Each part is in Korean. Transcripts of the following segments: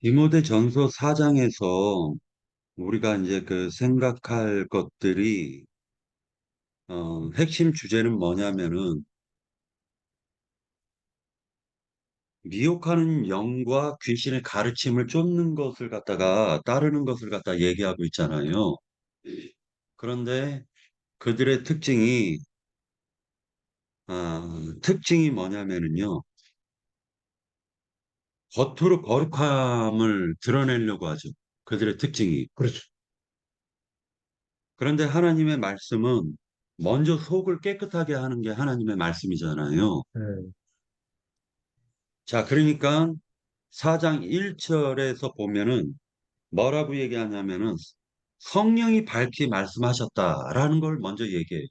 디모데전서 4장에서 우리가 이제 그 생각할 것들이 핵심 주제는 뭐냐면은 미혹하는 영과 귀신의 가르침을 쫓는 것을 갖다가 따르는 것을 갖다 얘기하고 있잖아요. 그런데 그들의 특징이 뭐냐면은요. 겉으로 거룩함을 드러내려고 하죠. 그들의 특징이. 그렇죠. 그런데 하나님의 말씀은 먼저 속을 깨끗하게 하는 게 하나님의 말씀이잖아요. 네. 자, 그러니까 4장 1절에서 보면은 뭐라고 얘기하냐면은 성령이 밝히 말씀하셨다라는 걸 먼저 얘기해요.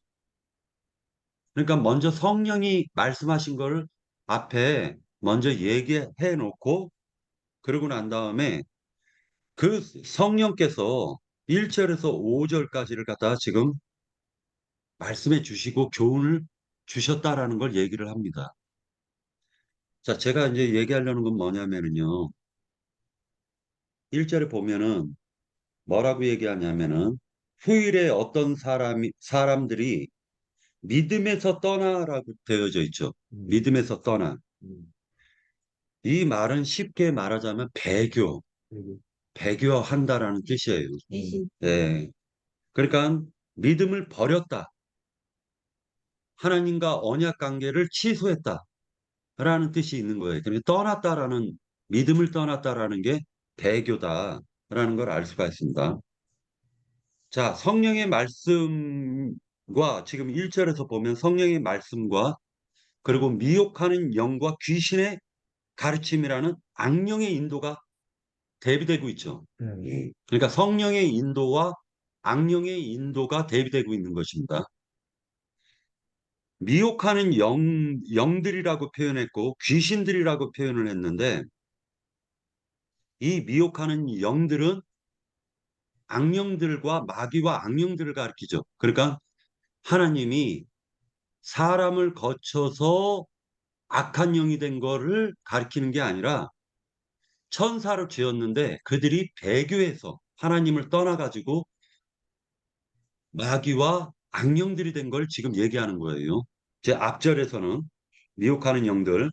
그러니까 먼저 성령이 말씀하신 거를 앞에 먼저 얘기해 놓고 그러고 난 다음에 그 성령께서 1절에서 5절까지를 갖다가 지금 말씀해 주시고 교훈을 주셨다라는 걸 얘기를 합니다. 자, 제가 이제 얘기하려는 건 뭐냐면은요. 1절에 보면은 뭐라고 얘기하냐면은 후일에 어떤 사람들이 믿음에서 떠나라고 되어져 있죠. 음, 믿음에서 떠나. 음, 이 말은 쉽게 말하자면 그리고, 배교한다라는 뜻이에요. 예. 그러니까 믿음을 버렸다. 하나님과 언약 관계를 취소했다라는 뜻이 있는 거예요. 그러니까 떠났다라는 믿음을 떠났다라는 게 배교다라는 걸 알 수가 있습니다. 자, 성령의 말씀과 지금 1절에서 보면 성령의 말씀과 그리고 미혹하는 영과 귀신의 가르침이라는 악령의 인도가 대비되고 있죠. 그러니까 성령의 인도와 악령의 인도가 대비되고 있는 것입니다. 미혹하는 영들이라고 표현했고 귀신들이라고 표현을 했는데 이 미혹하는 영들은 악령들과 마귀와 악령들을 가리키죠. 그러니까 하나님이 사람을 거쳐서 악한 영이 된 거를 가리키는 게 아니라 천사를 지었는데 그들이 배교해서 하나님을 떠나가지고 마귀와 악령들이 된 걸 지금 얘기하는 거예요. 제 앞절에서는 미혹하는 영들,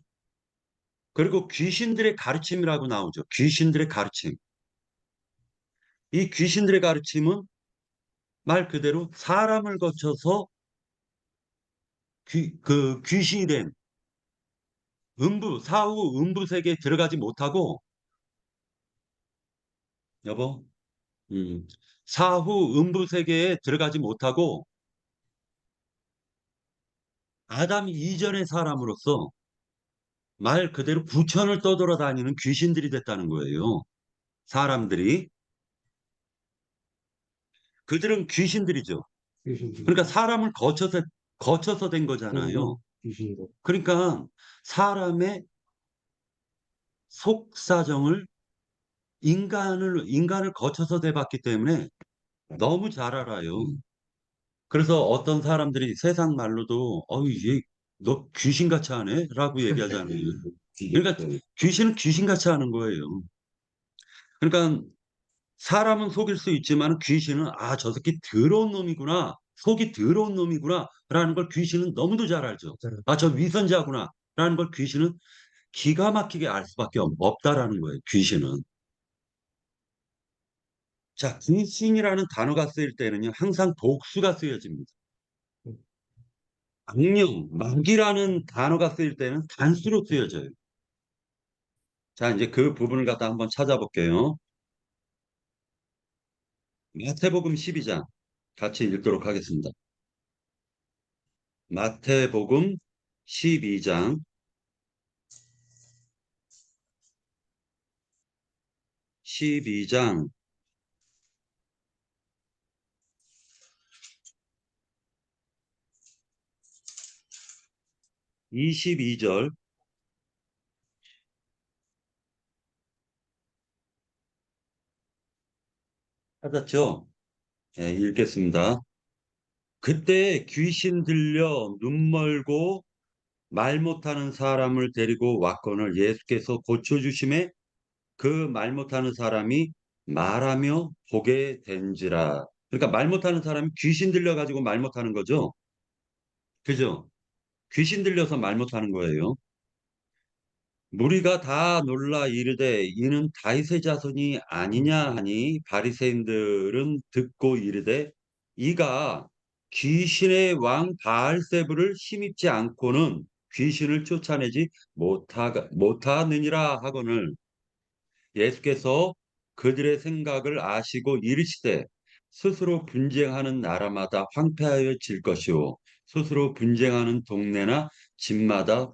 그리고 귀신들의 가르침이라고 나오죠. 귀신들의 가르침. 이 귀신들의 가르침은 말 그대로 사람을 거쳐서 그 귀신이 된 사후 음부 세계에 들어가지 못하고, 여보, 음, 사후 음부 세계에 들어가지 못하고 아담 이전의 사람으로서 말 그대로 부천을 떠돌아다니는 귀신들이 됐다는 거예요. 사람들이. 그들은 귀신들이죠. 귀신이, 그러니까 사람을 거쳐서 된 거잖아요. 귀신이고. 그러니까 사람의 속사정을 인간을 거쳐서 돼봤기 때문에 너무 잘 알아요. 그래서 어떤 사람들이 세상 말로도 얘 너 귀신같이 하네? 라고 얘기하잖아요. 그러니까 귀신은 귀신같이 하는 거예요. 그러니까 사람은 속일 수 있지만 귀신은 저 새끼 더러운 놈이구나. 속이 더러운 놈이구나. 라는 걸 귀신은 너무도 잘 알죠. 맞아요. 저 위선자구나. 라는 걸 귀신은 기가 막히게 알 수밖에 없다라는 거예요. 귀신은. 자, 귀신이라는 단어가 쓰일 때는요. 항상 복수가 쓰여집니다. 악령, 마귀라는 단어가 쓰일 때는 단수로 쓰여져요. 자, 이제 그 부분을 갖다 한번 찾아볼게요. 마태복음 12장 같이 읽도록 하겠습니다. 마태복음 12장 12장 22절 찾았죠? 네, 읽겠습니다. 그때 귀신 들려 눈 멀고 말 못하는 사람을 데리고 왔거늘 예수께서 고쳐주심에 그 말 못하는 사람이 말하며 보게 된지라. 그러니까 말 못하는 사람이 귀신 들려가지고 말 못하는 거죠. 그죠? 귀신 들려서 말 못하는 거예요. 무리가 다 놀라 이르되 이는 다윗의 자손이 아니냐 하니 바리새인들은 듣고 이르되 이가 귀신의 왕 바알세불을 힘입지 않고는 귀신을 쫓아내지 못하느니라 하거늘 예수께서 그들의 생각을 아시고 이르시되 스스로 분쟁하는 나라마다 황폐하여 질 것이요 스스로 분쟁하는 동네나 집마다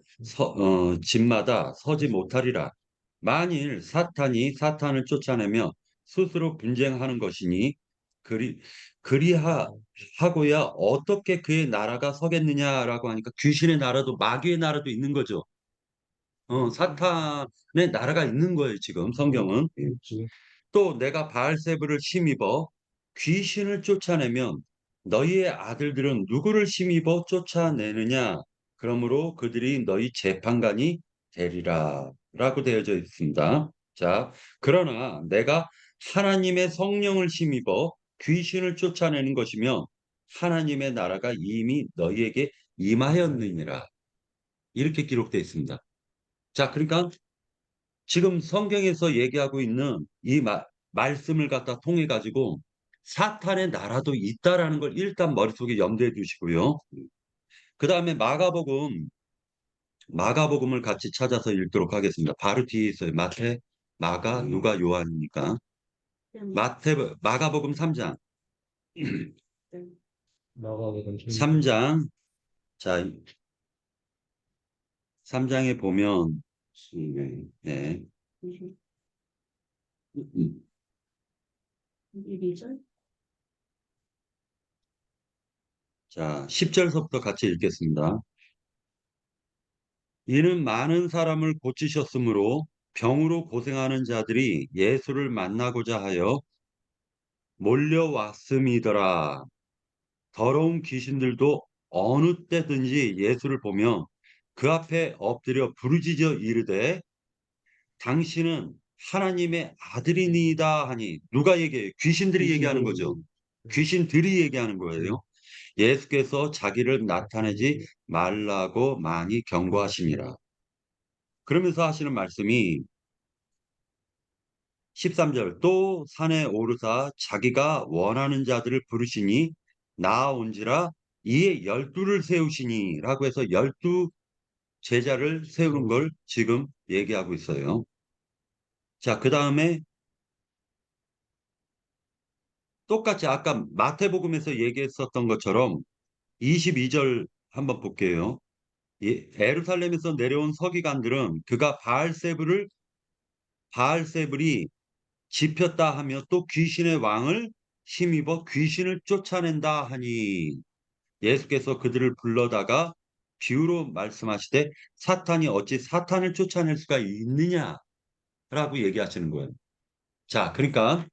서지 못하리라. 만일 사탄이 사탄을 쫓아내며 스스로 분쟁하는 것이니 그리 그리하고야 어떻게 그의 나라가 서겠느냐라고 하니까 귀신의 나라도 마귀의 나라도 있는 거죠. 사탄의 나라가 있는 거예요, 지금 성경은. 그렇지. 또 내가 바알세불을 힘입어 귀신을 쫓아내면 너희의 아들들은 누구를 힘입어 쫓아내느냐? 그러므로 그들이 너희 재판관이 되리라. 라고 되어져 있습니다. 자, 그러나 내가 하나님의 성령을 힘입어 귀신을 쫓아내는 것이며 하나님의 나라가 이미 너희에게 임하였느니라. 이렇게 기록되어 있습니다. 자, 그러니까 지금 성경에서 얘기하고 있는 이 말씀을 갖다 통해 가지고 사탄의 나라도 있다라는 걸 일단 머릿속에 염두에 두시고요. 그다음에 마가복음을 같이 찾아서 읽도록 하겠습니다. 바로 뒤에 있어요. 마태, 마가, 누가, 요한이니까. 마가복음 3장. 나가거든. 3장. 자, 3장에 보면 네. 자, 10절서부터 같이 읽겠습니다. 이는 많은 사람을 고치셨으므로 병으로 고생하는 자들이 예수를 만나고자 하여 몰려왔음이더라. 더러운 귀신들도 어느 때든지 예수를 보며 그 앞에 엎드려 부르짖어 이르되 당신은 하나님의 아들이니이다 하니 누가 얘기해요? 귀신들이 얘기하는 거죠. 귀신들이 얘기하는 거예요. 예수께서 자기를 나타내지 말라고 많이 경고하시니라. 그러면서 하시는 말씀이 13절 또 산에 오르사 자기가 원하는 자들을 부르시니 나아온지라 이에 열두를 세우시니 라고 해서 열두 제자를 세우는 걸 지금 얘기하고 있어요. 자, 그 다음에 똑같이 아까 마태복음에서 얘기했었던 것처럼 22절 한번 볼게요. 에루살렘에서 내려온 서기관들은 그가 바알세불이 집혔다 하며 또 귀신의 왕을 힘입어 귀신을 쫓아낸다 하니 예수께서 그들을 불러다가 비유로 말씀하시되 사탄이 어찌 사탄을 쫓아낼 수가 있느냐라고 얘기하시는 거예요. 자, 그러니까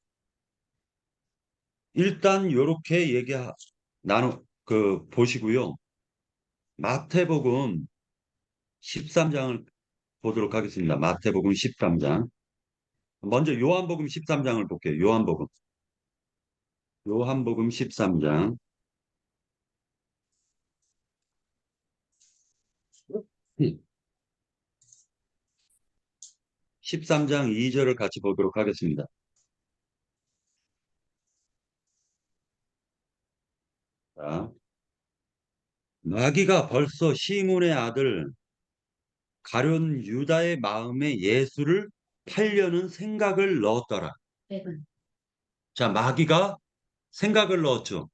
일단 요렇게 보시고요. 마태복음 13장을 보도록 하겠습니다. 마태복음 13장. 먼저 요한복음 13장을 볼게요. 요한복음 13장. 13장 2절을 같이 보도록 하겠습니다. 자, 마귀가 벌써 시몬의 아들 가룟 유다의 마음에 예수를 팔려는 생각을 넣었더라. 자, 마귀가 생각을 넣었죠.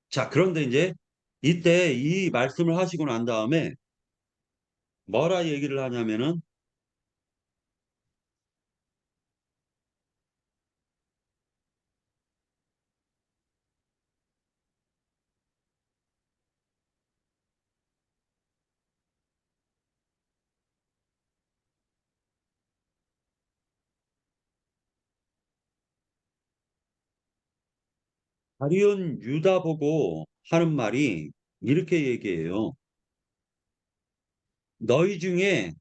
자, 그런데 이제 이때 이 말씀을 하시고 난 다음에 뭐라 얘기를 하냐면은 가룟 유다 보고 하는 말이 이렇게 얘기해요. 너희 중에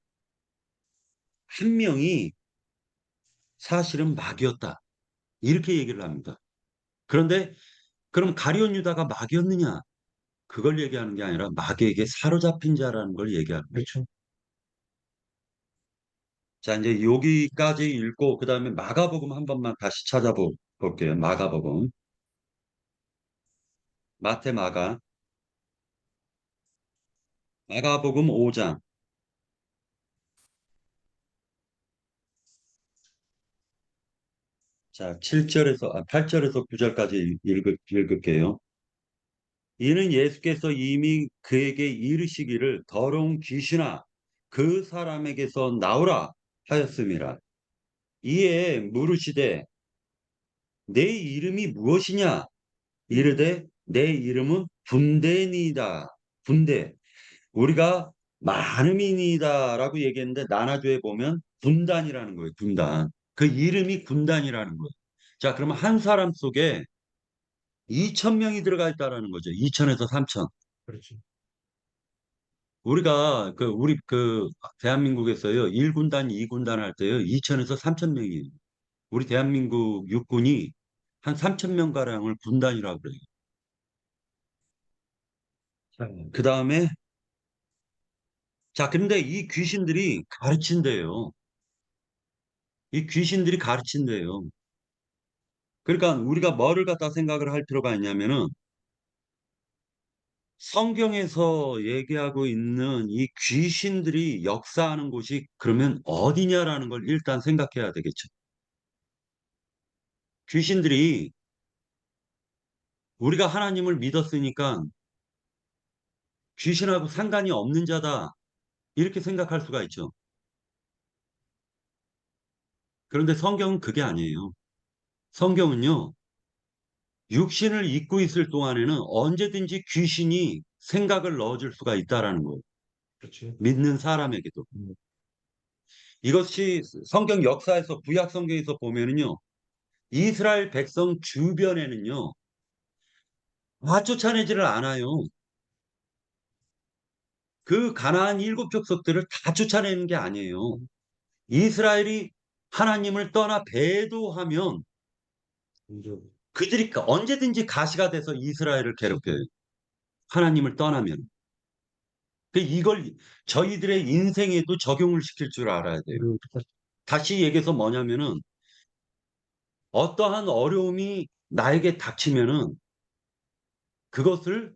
한 명이 사실은 마귀였다. 이렇게 얘기를 합니다. 그런데 그럼 가룟 유다가 마귀였느냐? 그걸 얘기하는 게 아니라 마귀에게 사로잡힌 자라는 걸 얘기하는 거예요. 그렇죠. 자, 이제 여기까지 읽고 그다음에 마가복음 한 번만 다시 찾아볼게요. 마가복음. 마태 마가복음 5장. 자, 8절에서 9절까지 읽을게요. 이는 예수께서 이미 그에게 이르시기를 더러운 귀신아 그 사람에게서 나오라 하였음이라. 이에 물으시되 내 이름이 무엇이냐? 이르되 내 이름은 분대니이다. 분대. 우리가 많음이니이다라고 얘기했는데 나나조에 보면 분단이라는 거예요. 분단. 그 이름이 군단이라는 거예요. 자, 그러면 한 사람 속에 2천 명이 들어가 있다라는 거죠. 2천에서 3천. 그렇죠. 우리 대한민국에서요. 1군단, 2군단 할 때요. 2천에서 3천 명이에요. 우리 대한민국 육군이 한 3천 명 가량을 군단이라고 그래요. 그 다음에 자, 근데 이 귀신들이 가르친대요. 이 귀신들이 가르친대요. 그러니까 우리가 뭐를 갖다 생각을 할 필요가 있냐면은 성경에서 얘기하고 있는 이 귀신들이 역사하는 곳이 그러면 어디냐라는 걸 일단 생각해야 되겠죠. 귀신들이 우리가 하나님을 믿었으니까 귀신하고 상관이 없는 자다. 이렇게 생각할 수가 있죠. 그런데 성경은 그게 아니에요. 성경은요, 육신을 입고 있을 동안에는 언제든지 귀신이 생각을 넣어줄 수가 있다라는 거예요. 그렇죠. 믿는 사람에게도. 음, 이것이 성경 역사에서 구약 성경에서 보면은요. 이스라엘 백성 주변에는요. 다 쫓아내지를 않아요. 그 가나안 일곱 족속들을 다 쫓아내는 게 아니에요. 이스라엘이 하나님을 떠나 배도하면 먼저 그들이 언제든지 가시가 돼서 이스라엘을 괴롭혀요. 하나님을 떠나면. 이걸 저희들의 인생에도 적용을 시킬 줄 알아야 돼요. 똑같이 다시 얘기해서 뭐냐면은 어떠한 어려움이 나에게 닥치면은 그것을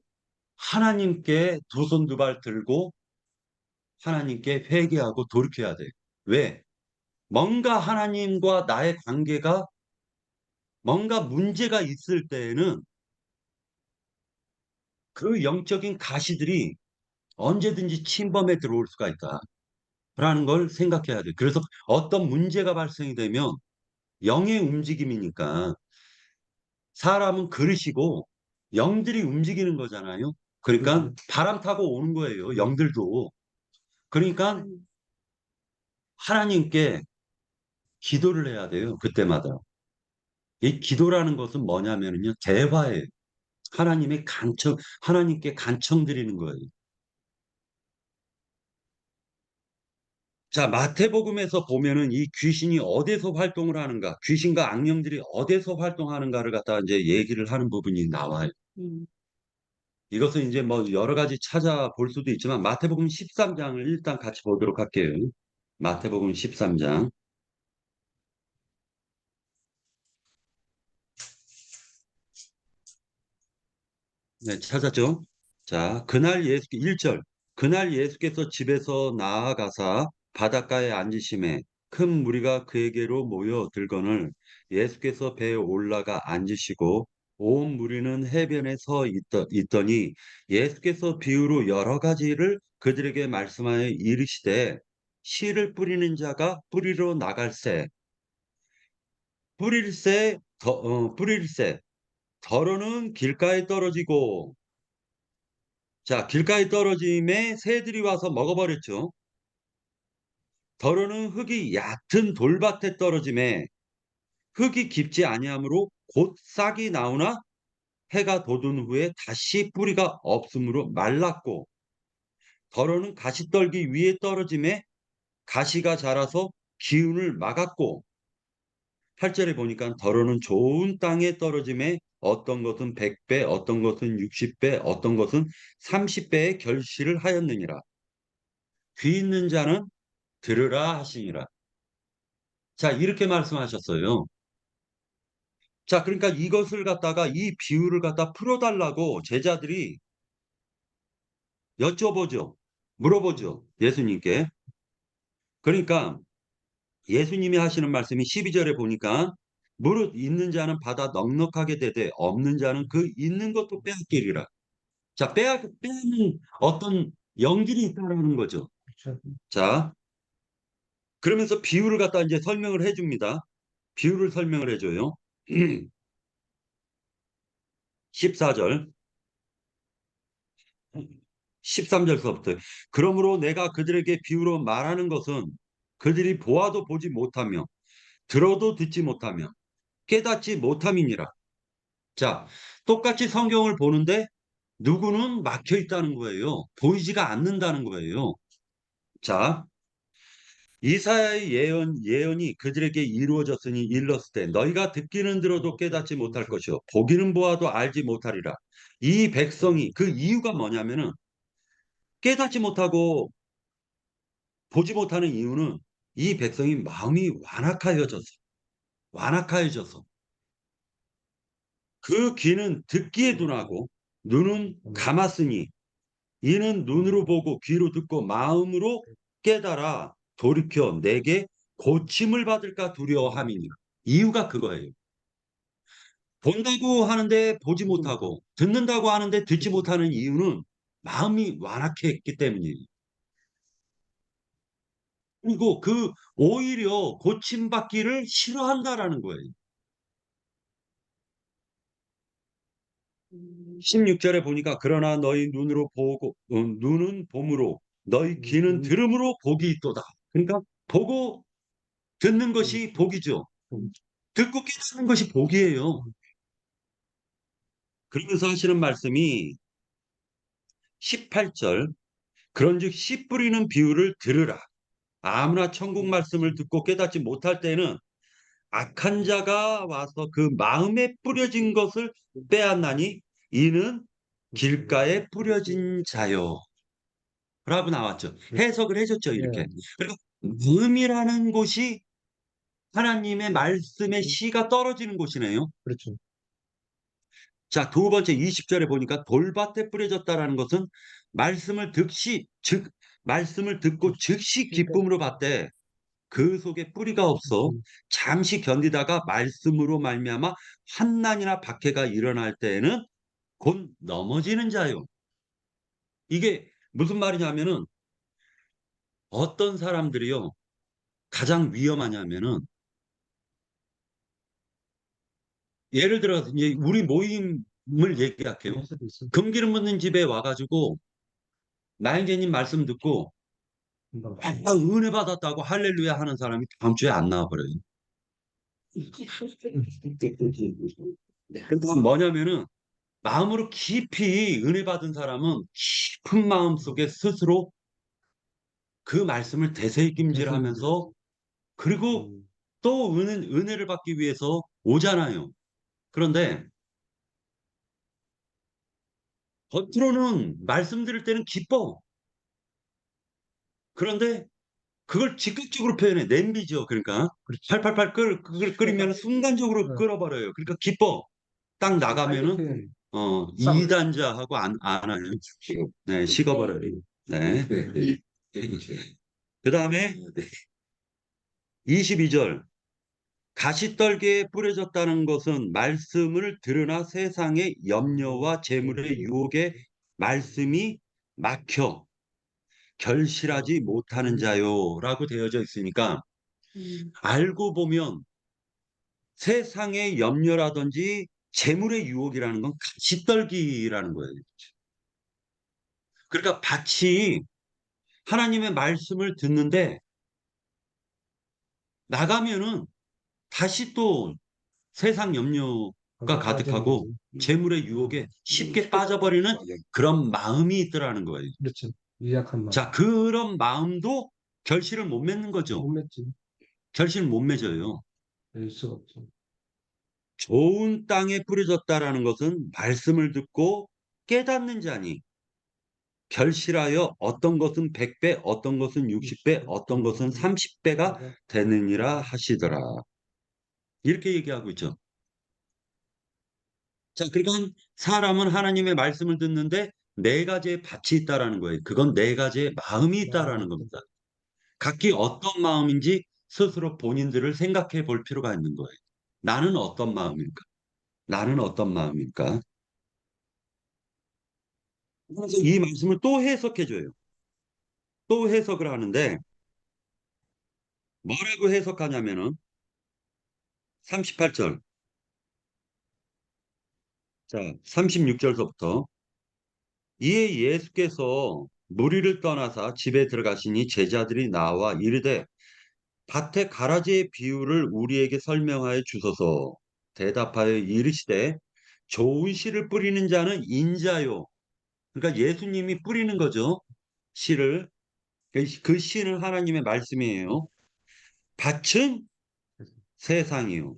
하나님께 두 손 두 발 들고 하나님께 회개하고 돌이켜야 돼. 왜? 뭔가 하나님과 나의 관계가 뭔가 문제가 있을 때에는 그 영적인 가시들이 언제든지 침범에 들어올 수가 있다라는 걸 생각해야 돼. 그래서 어떤 문제가 발생이 되면 영의 움직임이니까 사람은 그릇이고 영들이 움직이는 거잖아요. 그러니까 그렇죠. 바람 타고 오는 거예요. 영들도. 그러니까 하나님께 기도를 해야 돼요. 그때마다. 이 기도라는 것은 뭐냐면요. 대화예요. 하나님께 간청 드리는 거예요. 자, 마태복음에서 보면은 이 귀신이 어디서 활동을 하는가, 귀신과 악령들이 어디서 활동하는가를 갖다 이제 얘기를 하는 부분이 나와요. 이것은 이제 뭐 여러 가지 찾아볼 수도 있지만 마태복음 13장을 일단 같이 보도록 할게요. 마태복음 13장. 네, 찾았죠? 자, 그날 1절. 그날 예수께서 집에서 나아가사 바닷가에 앉으심에 큰 무리가 그에게로 모여 들거늘 예수께서 배에 올라가 앉으시고 온 무리는 해변에 있더니 예수께서 비유로 여러 가지를 그들에게 말씀하여 이르시되 씨를 뿌리는 자가 뿌리로 나갈새 뿌릴새 더러는 길가에 떨어지고 자, 길가에 떨어짐에 새들이 와서 먹어버렸죠. 더러는 흙이 얕은 돌밭에 떨어짐에 흙이 깊지 아니하므로 곧 싹이 나오나 해가 돋은 후에 다시 뿌리가 없으므로 말랐고 더러는 가시떨기 위에 떨어짐에 가시가 자라서 기운을 막았고 8절에 보니까 더러는 좋은 땅에 떨어짐에 어떤 것은 100배, 어떤 것은 60배, 어떤 것은 30배의 결실을 하였느니라. 귀 있는 자는 들으라 하시니라. 자, 이렇게 말씀하셨어요. 자, 그러니까 이것을 갖다가 이 비유를 갖다 풀어달라고 제자들이 여쭤보죠. 물어보죠. 예수님께. 그러니까 예수님이 하시는 말씀이 12절에 보니까 무릇 있는 자는 받아 넉넉하게 되되 없는 자는 그 있는 것도 빼앗기리라. 자, 빼앗는 어떤 연길이 있다라는 거죠. 그렇죠. 자, 그러면서 비유를 갖다 이제 설명을 해줍니다. 비유를 설명을 해줘요. 14절, 13절서부터. 그러므로 내가 그들에게 비유로 말하는 것은 그들이 보아도 보지 못하며 들어도 듣지 못하며 깨닫지 못함이니라. 자, 똑같이 성경을 보는데 누구는 막혀 있다는 거예요. 보이지가 않는다는 거예요. 자, 이사야의 예언이 그들에게 이루어졌으니 일렀을 때 너희가 듣기는 들어도 깨닫지 못할 것이요 보기는 보아도 알지 못하리라. 이 백성이 그 이유가 뭐냐면은 깨닫지 못하고 보지 못하는 이유는 이 백성이 마음이 완악하여져서 그 귀는 듣기에 둔하고 눈은 감았으니 이는 눈으로 보고 귀로 듣고 마음으로 깨달아 돌이켜 내게 고침을 받을까 두려워함이니라. 이유가 그거예요. 본다고 하는데 보지 못하고 듣는다고 하는데 듣지 못하는 이유는 마음이 완악했기 때문이에요. 그리고 그 오히려 고침받기를 싫어한다라는 거예요. 16절에 보니까 그러나 너희 눈으로 보고 눈은 봄으로 너희 귀는 들음으로 복이 있도다. 그러니까 보고 듣는 것이 복이죠. 듣고 깨닫는 것이 복이에요. 그러면서 하시는 말씀이 18절 그런즉 씨 뿌리는 비유를 들으라. 아무나 천국 말씀을 듣고 깨닫지 못할 때는 악한 자가 와서 그 마음에 뿌려진 것을 빼앗나니 이는 길가에 뿌려진 자요. 라고 나왔죠. 해석을 해줬죠. 이렇게. 예, 그리고 마음이라는 곳이 하나님의 말씀의 씨가 떨어지는 곳이네요. 그렇죠. 자, 두 번째 20절에 보니까 돌밭에 뿌려졌다라는 것은 말씀을 듣고 즉시 기쁨으로 받되 그 속에 뿌리가 없어 잠시 견디다가 말씀으로 말미암아 환난이나 박해가 일어날 때에는 곧 넘어지는 자요. 이게 무슨 말이냐면은 어떤 사람들이요 가장 위험하냐면은 예를 들어서 이제 우리 모임을 얘기할게요. 그럴 수도 있어. 금기름 묻는 집에 와가지고 나인제님 말씀 듣고 금방. 은혜 받았다고 할렐루야 하는 사람이 다음 주에 안 나와버려요. 그러니까 뭐냐면은 마음으로 깊이 은혜 받은 사람은 깊은 마음 속에 스스로 그 말씀을 되새김질하면서 그리고 또 은혜를 받기 위해서 오잖아요. 그런데 겉으로는 말씀 들을 때는 기뻐. 그런데 그걸 즉각적으로 표현해. 냄비죠. 그러니까 팔팔팔 끓이면 순간적으로 끓어버려요. 그러니까 기뻐. 딱 나가면은 이단자하고 안 하요. 네, 식어버려요. 네. 그 다음에 22절. 가시떨기에 뿌려졌다는 것은 말씀을 들으나 세상의 염려와 재물의 유혹에 말씀이 막혀 결실하지 못하는 자요라고 되어져 있으니까 알고 보면 세상의 염려라든지 재물의 유혹이라는 건 가시떨기라는 거예요. 그러니까 밭이 하나님의 말씀을 듣는데 나가면은 다시 또 세상 염려가 가득하고 재물의 유혹에 쉽게 빠져버리는 그런 마음이 있더라는 거예요. 그렇죠. 유약한 마음. 자, 그런 마음도 결실을 못 맺는 거죠. 못 맺지. 결실을 못 맺어요. 낼 수가 없죠. 좋은 땅에 뿌려졌다라는 것은 말씀을 듣고 깨닫는 자니 결실하여 어떤 것은 100배, 어떤 것은 60배, 어떤 것은 30배가 되느니라 하시더라. 이렇게 얘기하고 있죠. 자, 그러니까 사람은 하나님의 말씀을 듣는데 네 가지의 밭이 있다라는 거예요. 그건 네 가지의 마음이 있다라는 겁니다. 각기 어떤 마음인지 스스로 본인들을 생각해 볼 필요가 있는 거예요. 나는 어떤 마음일까? 나는 어떤 마음일까? 그래서 이 말씀을 또 해석해 줘요. 또 해석을 하는데 뭐라고 해석하냐면은 38절. 자, 36절서부터 이에 예수께서 무리를 떠나사 집에 들어가시니 제자들이 나와 이르되 밭의 가라지의 비유를 우리에게 설명하여 주소서. 대답하여 이르시되 좋은 씨를 뿌리는 자는 인자요. 그러니까 예수님이 뿌리는 거죠. 씨를. 그 씨는 하나님의 말씀이에요. 밭은 세상이요.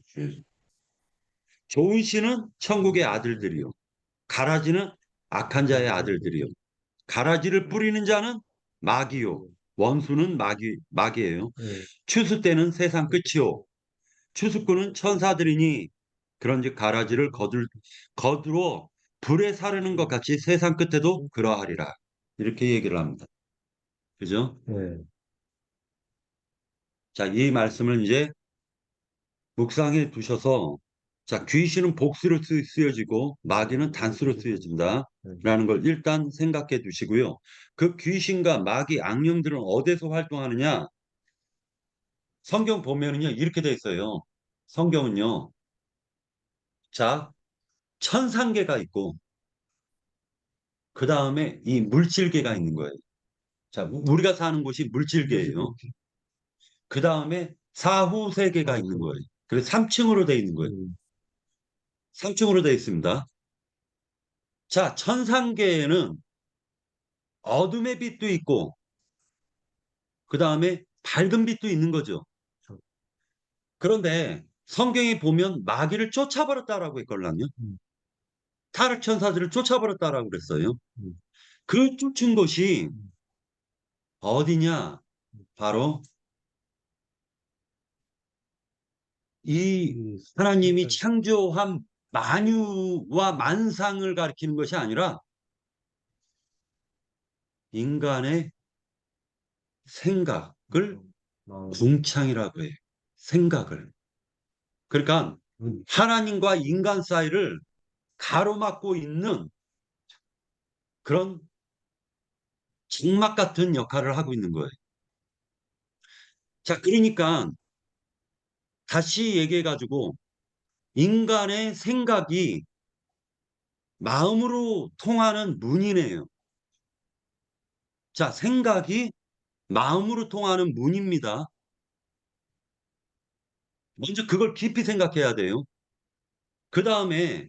좋은 씨는 천국의 아들들이요. 가라지는 악한 자의 아들들이요. 가라지를 뿌리는 자는 마귀요. 원수는 마귀예요. 네. 추수 때는 세상 끝이요. 추수꾼은 천사들이니 그런즉 가라지를 거두어 불에 사르는 것 같이 세상 끝에도 그러하리라. 이렇게 얘기를 합니다. 그죠? 네. 자, 이 말씀을 이제 묵상해 두셔서 자, 귀신은 복수로 쓰여지고 마귀는 단수로 쓰여진다. 네. 라는 걸 일단 생각해 두시고요. 그 귀신과 마귀 악령들은 어디서 활동하느냐? 성경 보면은요, 이렇게 돼 있어요. 성경은요, 자, 천상계가 있고, 그 다음에 이 물질계가 있는 거예요. 자, 우리가 사는 곳이 물질계예요. 그 다음에 사후세계가 있는 거예요. 그래서 3층으로 돼 있는 거예요. 3층으로 돼 있습니다. 자, 천상계에는 어둠의 빛도 있고, 그 다음에 밝은 빛도 있는 거죠. 그런데 성경에 보면 마귀를 쫓아버렸다라고 했걸랑요. 타락 천사들을 쫓아버렸다라고 그랬어요. 그 쫓은 곳이 어디냐? 바로 이 하나님이 창조한 만유와 만상을 가리키는 것이 아니라 인간의 생각을 궁창이라고 해요. 생각을. 그러니까 하나님과 인간 사이를 가로막고 있는 그런 장막 같은 역할을 하고 있는 거예요. 자, 그러니까 다시 얘기해가지고 인간의 생각이 마음으로 통하는 문이네요. 자, 생각이 마음으로 통하는 문입니다. 먼저 그걸 깊이 생각해야 돼요. 그 다음에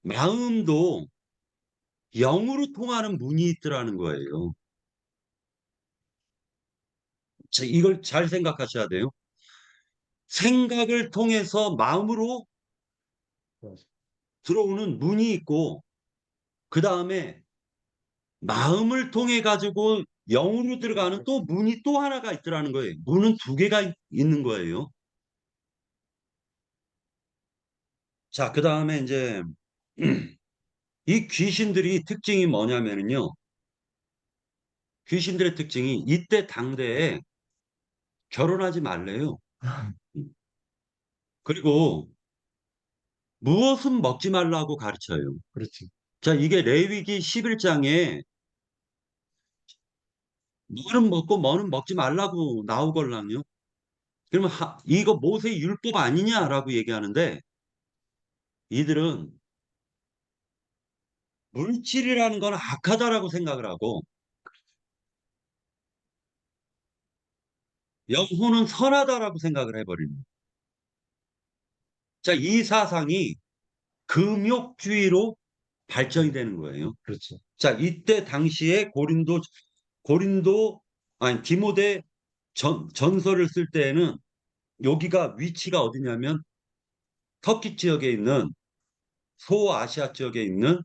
마음도 영으로 통하는 문이 있더라는 거예요. 자, 이걸 잘 생각하셔야 돼요. 생각을 통해서 마음으로 들어오는 문이 있고, 그 다음에 마음을 통해 가지고 영으로 들어가는 또 문이 또 하나가 있더라는 거예요. 문은 두 개가 있는 거예요. 자, 그 다음에 이제 이 귀신들이 특징이 뭐냐면요. 귀신들의 특징이 이때 당대에 결혼하지 말래요. 그리고 무엇은 먹지 말라고 가르쳐요. 그렇지. 자, 이게 레위기 11장에 뭐는 먹고 뭐는 먹지 말라고 나오걸랑요. 그러면 이거 모세 율법 아니냐라고 얘기하는데 이들은 물질이라는 건 악하다라고 생각을 하고 영혼은 선하다라고 생각을 해버립니다. 자, 이 사상이 금욕주의로 발전이 되는 거예요. 그렇죠. 자, 이때 당시에 고린도, 아니, 디모데 전서를 쓸 때에는 여기가 위치가 어디냐면 터키 지역에 있는 소아시아 지역에 있는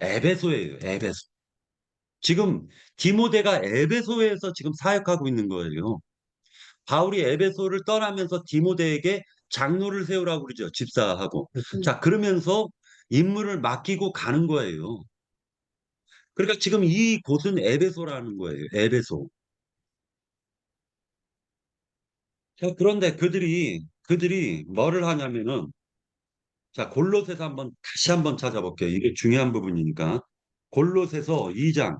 에베소예요. 에베소. 지금 디모데가 에베소에서 지금 사역하고 있는 거예요. 바울이 에베소를 떠나면서 디모데에게 장로를 세우라고 그러죠. 집사하고. 자, 그러면서 임무를 맡기고 가는 거예요. 그러니까 지금 이 곳은 에베소라는 거예요. 에베소. 자, 그런데 그들이 뭐를 하냐면은 자, 골로새서 다시 한번 찾아볼게요. 이게 중요한 부분이니까. 골로새서 2장.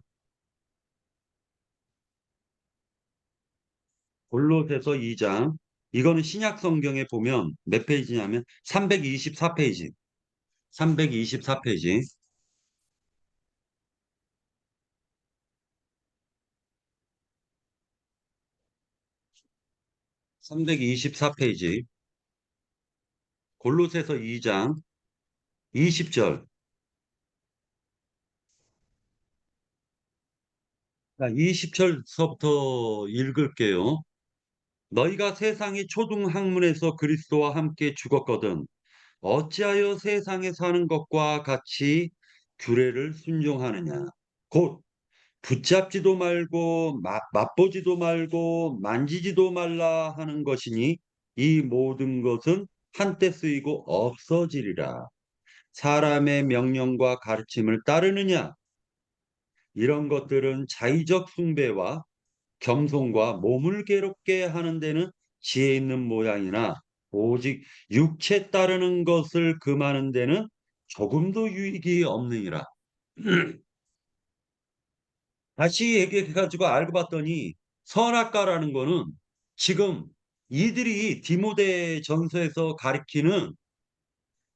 골로새서 2장. 이거는 신약 성경에 보면 몇 페이지냐면 324페이지. 324페이지. 324페이지. 골로새서 2장 20절. 20절서부터 읽을게요. 너희가 세상의 초등학문에서 그리스도와 함께 죽었거든. 어찌하여 세상에 사는 것과 같이 규례를 순종하느냐. 곧 붙잡지도 말고 맛보지도 말고 만지지도 말라 하는 것이니 이 모든 것은 한때 쓰이고 없어지리라. 사람의 명령과 가르침을 따르느냐? 이런 것들은 자의적 숭배와 겸손과 몸을 괴롭게 하는 데는 지혜 있는 모양이나 오직 육체 따르는 것을 금하는 데는 조금도 유익이 없느니라. 다시 얘기해가지고 알고 봤더니 선악과라는 거는 지금 이들이 디모데 전서에서 가리키는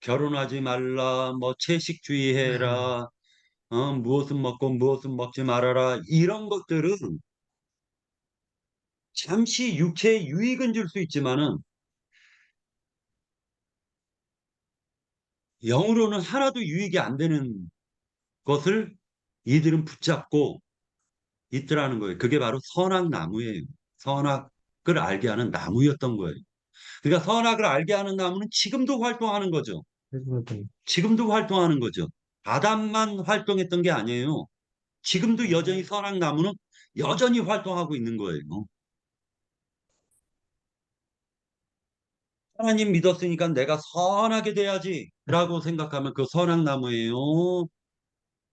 결혼하지 말라, 뭐 채식주의 해라, 무엇은 먹고 무엇은 먹지 말아라 이런 것들은 잠시 육체에 유익은 줄 수 있지만은 영으로는 하나도 유익이 안 되는 것을 이들은 붙잡고 있더라는 거예요. 그게 바로 선악나무예요. 선악을 알게 하는 나무였던 거예요. 그러니까 선악을 알게 하는 나무는 지금도 활동하는 거죠. 지금도 활동하는 거죠. 아담만 활동했던 게 아니에요. 지금도 여전히 선악나무는 여전히 활동하고 있는 거예요. 하나님 믿었으니까 내가 선하게 돼야지라고 생각하면 그 선악나무예요.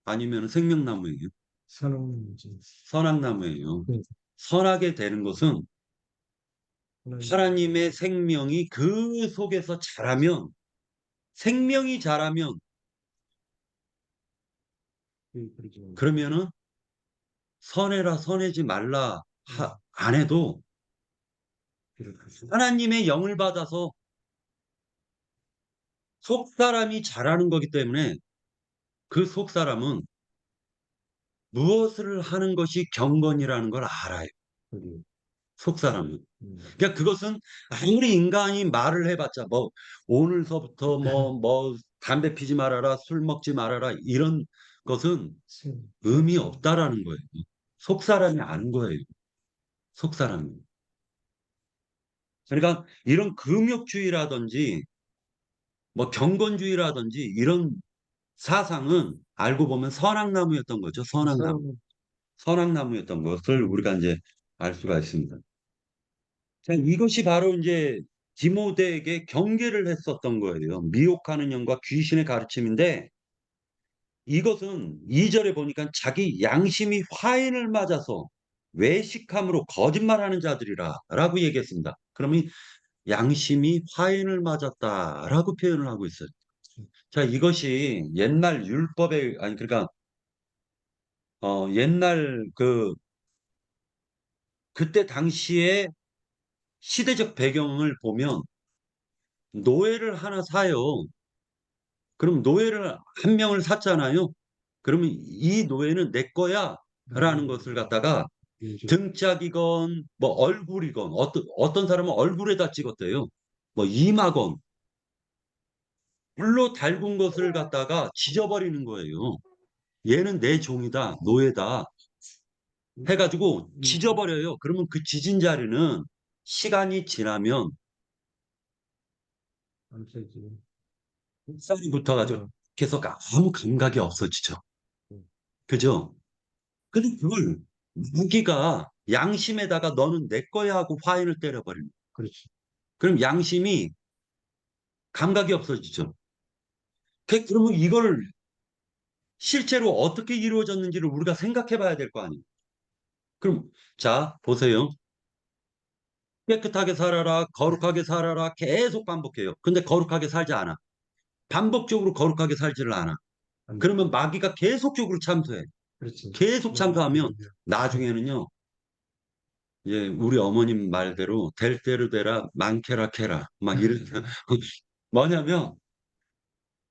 아니면 생명나무예요. 선언이지. 선악나무예요. 네. 선하게 되는 것은 하나님, 하나님의 생명이 그 속에서 자라면 생명이 자라면 그러지 마. 그러면은 선해라 선해지 말라 안 해도 기록하시. 하나님의 영을 받아서 속 사람이 자라는 거기 때문에 그 속 사람은 무엇을 하는 것이 경건이라는 걸 알아요. 우리, 속 사람은. 음, 그러니까 그것은 아무리 인간이 말을 해봤자 뭐 오늘서부터 뭐 담배 피지 말아라 술 먹지 말아라 이런 것은 의미 없다라는 거예요. 속 사람이 아는 거예요. 속 사람이. 그러니까 이런 금욕주의라든지 뭐 경건주의라든지 이런 사상은 알고 보면 선악나무였던 거죠. 선악나무. 사람은 선악나무였던 것을 우리가 이제 알 수가 있습니다. 자, 이것이 바로 이제 디모데에게 경계를 했었던 거예요. 미혹하는 영과 귀신의 가르침인데 이것은 2절에 보니까 자기 양심이 화인을 맞아서 외식함으로 거짓말하는 자들이라 라고 얘기했습니다. 그러면 양심이 화인을 맞았다라고 표현을 하고 있어요. 자, 이것이 옛날 율법에 아니 그러니까 옛날 그때 당시에 시대적 배경을 보면 노예를 하나 사요. 그럼 노예를 한 명을 샀잖아요. 그러면 이 노예는 내 거야 라는 것을 갖다가 등짝이건 뭐 얼굴이건 어떤 사람은 얼굴에다 찍었대요. 뭐 이마건 불로 달군 것을 갖다가 지져버리는 거예요. 얘는 내 종이다, 노예다 해가지고 지져버려요. 그러면 그 지진 자리는 시간이 지나면 안 되지. 쌀이 붙어가지고 어, 계속 아무 감각이 없어지죠. 음, 그죠? 근데 그걸 무기가 양심에다가 너는 내 거야 하고 화인을 때려버립니다. 그렇지. 그럼 양심이 감각이 없어지죠. 그러면 이걸 실제로 어떻게 이루어졌는지를 우리가 생각해 봐야 될 거 아니에요. 그럼, 자, 보세요. 깨끗하게 살아라, 거룩하게 살아라, 계속 반복해요. 근데 거룩하게 살지 않아. 반복적으로 거룩하게 살지를 않아. 안, 그러면 마귀가 계속적으로 참소해. 그렇지. 계속 뭐, 참소하면 나중에는요, 이제 우리 어머님 말대로 될 대로 되라, 많게라 캐라. 막 이런, 뭐냐면,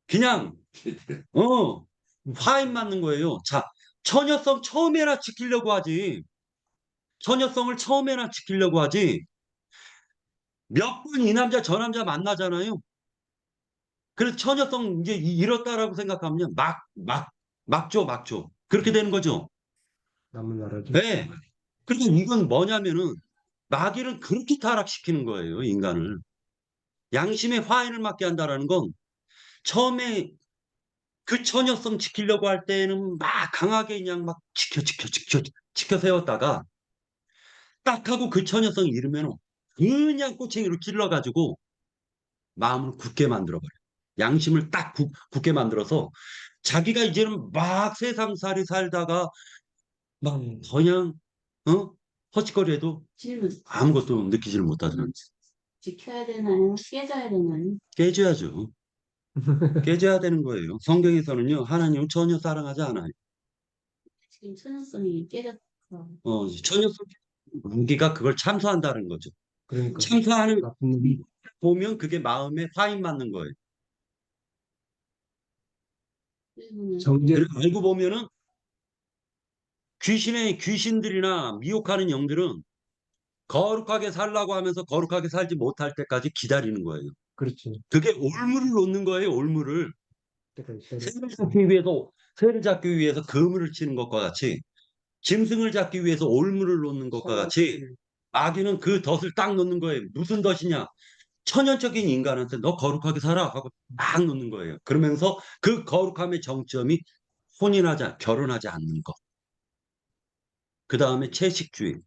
그냥, 어, 화인 맞는 거예요. 자, 처녀성 처음에나 지키려고 하지. 처녀성을 처음에나 지키려고 하지. 몇 번 이 남자 저 남자 만나잖아요. 그래서 처녀성 이제 잃었다라고 생각하면 막죠. 그렇게 되는 거죠. 남은 나라죠. 네. 그리고 이건 뭐냐면은 마귀는 그렇게 타락시키는 거예요, 인간을. 양심의 화인을 맞게 한다라는 건 처음에 그 처녀성 지키려고 할 때는 막 강하게 그냥 막 지켜 세웠다가 딱 하고 그 처녀성 잃으면 그냥 꼬챙이로 찔러가지고 마음을 굳게 만들어버려요. 양심을 딱 굳게 만들어서 자기가 이제는 막 세상살이 살다가 막 그냥 허짓거리해도 질문. 아무것도 느끼지를 못하더라고요. 지켜야 되나요? 깨져야 되나요? 깨져야죠. 깨져야 되는 거예요. 성경에서는요, 하나님은 전혀 사랑하지 않아요. 지금 천연성이 깨졌어. 전혀 무기가 그걸 참소한다는 거죠. 그러니까 참소하는 나쁜 놈이 보면 그게 마음에 화인 맞는 거예요. 그리고는 정죄 그리고 알고 보면은 귀신들이나 미혹하는 영들은 거룩하게 살라고 하면서 거룩하게 살지 못할 때까지 기다리는 거예요. 그렇지. 그게 올무를 놓는 거예요, 올무를. 때가 있어야 돼. 새를 잡기 위해서 그물을 치는 것과 같이 짐승을 잡기 위해서 올무를 놓는 것과 같이 마귀는 그 덫을 딱 놓는 거예요. 무슨 덫이냐? 천연적인 인간한테 너 거룩하게 살아 하고 막 놓는 거예요. 그러면서 그 거룩함의 정점이 결혼하지 않는 것. 그 다음에 채식주의.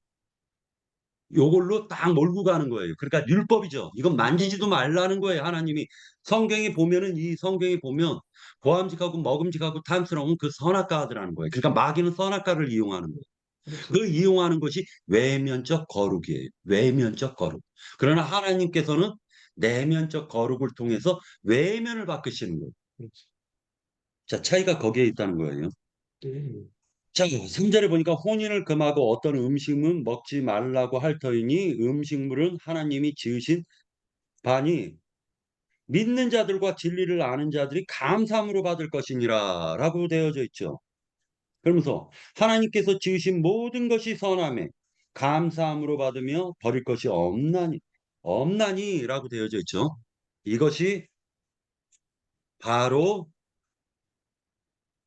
요걸로 딱 몰고 가는 거예요. 그러니까 율법이죠. 이건 만지지도 말라는 거예요. 하나님이 이 성경에 보면 보암직하고 먹음직하고 탐스러운 그 선악과들하는 거예요. 그러니까 마귀는 선악과를 이용하는 거예요. 그렇지. 그 이용하는 것이 외면적 거룩이에요. 외면적 거룩. 그러나 하나님께서는 내면적 거룩을 통해서 외면을 바꾸시는 거예요. 그렇지. 자, 차이가 거기에 있다는 거예요. 예. 자, 3절에 보니까 혼인을 금하고 어떤 음식은 먹지 말라고 할 터이니 음식물은 하나님이 지으신 반이 믿는 자들과 진리를 아는 자들이 감사함으로 받을 것이니라 라고 되어져 있죠. 그러면서 하나님께서 지으신 모든 것이 선함에 감사함으로 받으며 버릴 것이 없나니 라고 되어져 있죠. 이것이 바로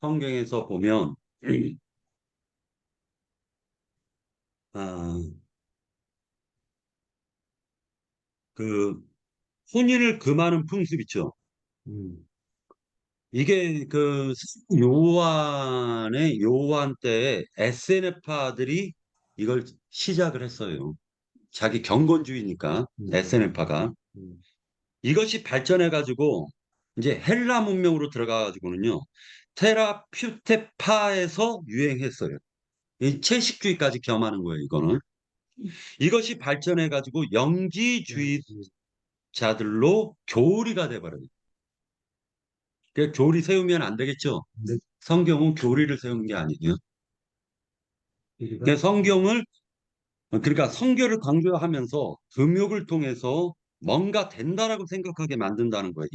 성경에서 보면 아, 그 혼인을 금하는 풍습 있죠. 음. 이게 그 요한 때에 SNF파들이 이걸 시작을 했어요. 자기 경건주의니까 SNF파가 음. 이것이 발전해 가지고 이제 헬라 문명으로 들어가 가지고는요. 테라퓨테파에서 유행했어요. 이 채식주의까지 겸하는 거예요, 이거는. 이것이 발전해 가지고 영지. 영지주의자들로 교리가 돼 버려요. 그 교리 세우면 안 되겠죠. 근데 성경은 교리를 세우는 게 아니에요. 우리가 그러니까 그러니까 성교를 강조하면서 금욕을 통해서 뭔가 된다라고 생각하게 만든다는 거예요.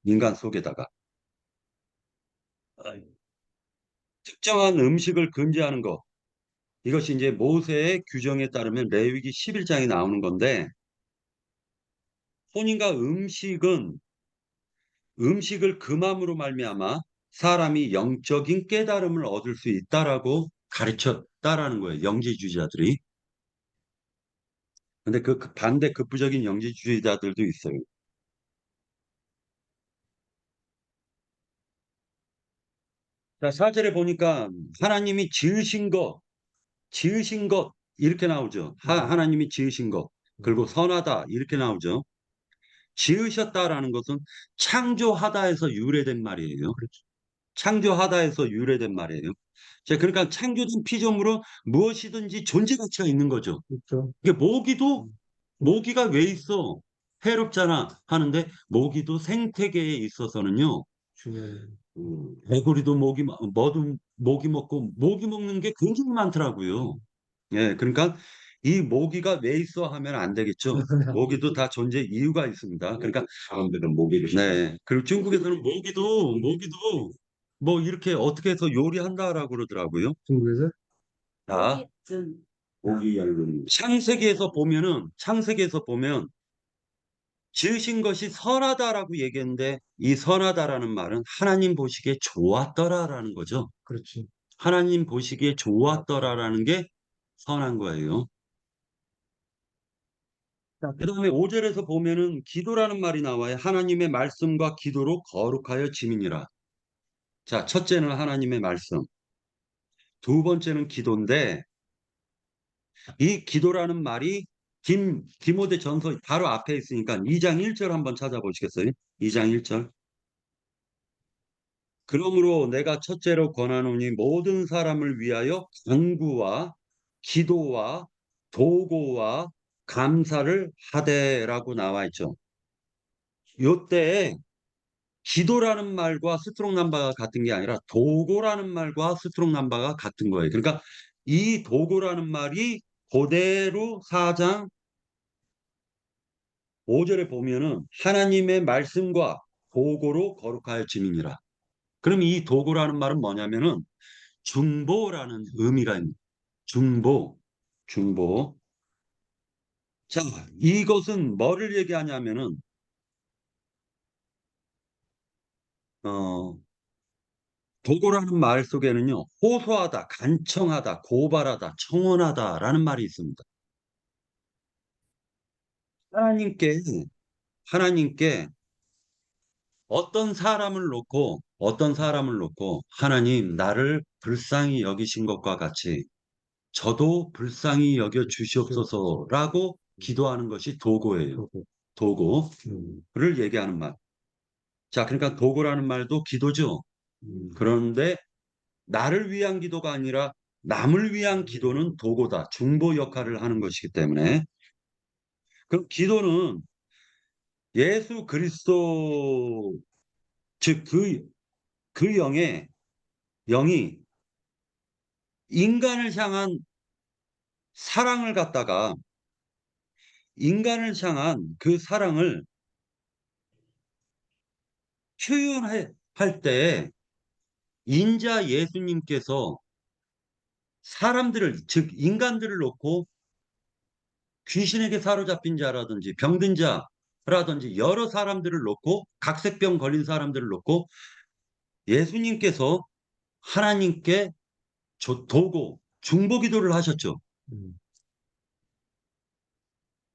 인간 속에다가. 특정한 음식을 금지하는 것. 이것이 이제 모세의 규정에 따르면 레위기 11장에 나오는 건데, 혼인과 음식을 금함으로 말미암아 사람이 영적인 깨달음을 얻을 수 있다라고 가르쳤다라는 거예요. 영지주의자들이. 근데 그 반대 극부적인 영지주의자들도 있어요. 자, 4절에 보니까 하나님이 지으신 것, 이렇게 나오죠. 하나님이 지으신 것, 그리고 선하다, 이렇게 나오죠. 지으셨다라는 것은 창조하다에서 유래된 말이에요. 그렇죠. 창조하다에서 유래된 말이에요. 자, 그러니까 창조된 피조물은 무엇이든지 존재 가치가 있는 거죠. 그렇죠. 이게 모기가 왜 있어? 해롭잖아 하는데 모기도 생태계에 있어서는요. 중요해요. 개구리도 모기 먹고 모기 먹는 게 굉장히 많더라고요. 예, 그러니까 이 모기가 왜 있어 하면 안 되겠죠. 모기도 다 존재 이유가 있습니다. 그러니까 사람들은 모기를 네, 그리고 중국에서는 모기도 뭐 이렇게 어떻게 해서 요리한다라고 그러더라고요. 중국에서? 자, 모기증. 모기 얇은 창세기에서 보면 지으신 것이 선하다라고 얘기했는데 이 선하다라는 말은 하나님 보시기에 좋았더라라는 거죠. 그렇지. 하나님 보시기에 좋았더라라는 게 선한 거예요. 자, 그다음에 5절에서 보면은 기도라는 말이 나와요. 하나님의 말씀과 기도로 거룩하여 지민이라. 자, 첫째는 하나님의 말씀. 두 번째는 기도인데 이 기도라는 말이 디모데 전서 바로 앞에 있으니까 2장 1절 한번 찾아보시겠어요? 2장 1절. 그러므로 내가 첫째로 권하노니 모든 사람을 위하여 간구와 기도와 도고와 감사를 하되라고 나와 있죠. 요때 기도라는 말과 스트롱 넘버가 같은 게 아니라 도고라는 말과 스트롱 넘버가 같은 거예요. 그러니까 이 도고라는 말이 그대로 4장 5절에 보면은 하나님의 말씀과 도고로 거룩하여 지민이라. 그럼 이 도고라는 말은 뭐냐면은 중보라는 의미가 있습니다. 중보. 자, 이것은 뭐를 얘기하냐면은 어, 도고라는 말 속에는요, 호소하다, 간청하다, 고발하다, 청원하다라는 말이 있습니다. 하나님께, 하나님께 어떤 사람을 놓고 하나님 나를 불쌍히 여기신 것과 같이 저도 불쌍히 여겨 주시옵소서라고 기도하는 것이 도고예요. 그렇고. 도고를 얘기하는 말. 자, 그러니까 도고라는 말도 기도죠. 그런데 나를 위한 기도가 아니라 남을 위한 기도는 도고다. 중보 역할을 하는 것이기 때문에. 그럼 기도는 예수 그리스도, 즉 그 영이 인간을 향한 사랑을 갖다가 인간을 향한 그 사랑을 표현할 때 인자 예수님께서 사람들을, 즉 인간들을 놓고 귀신에게 사로잡힌 자라든지 병든 자라든지 여러 사람들을 놓고 각색병 걸린 사람들을 놓고 예수님께서 하나님께 도고 중보 기도를 하셨죠.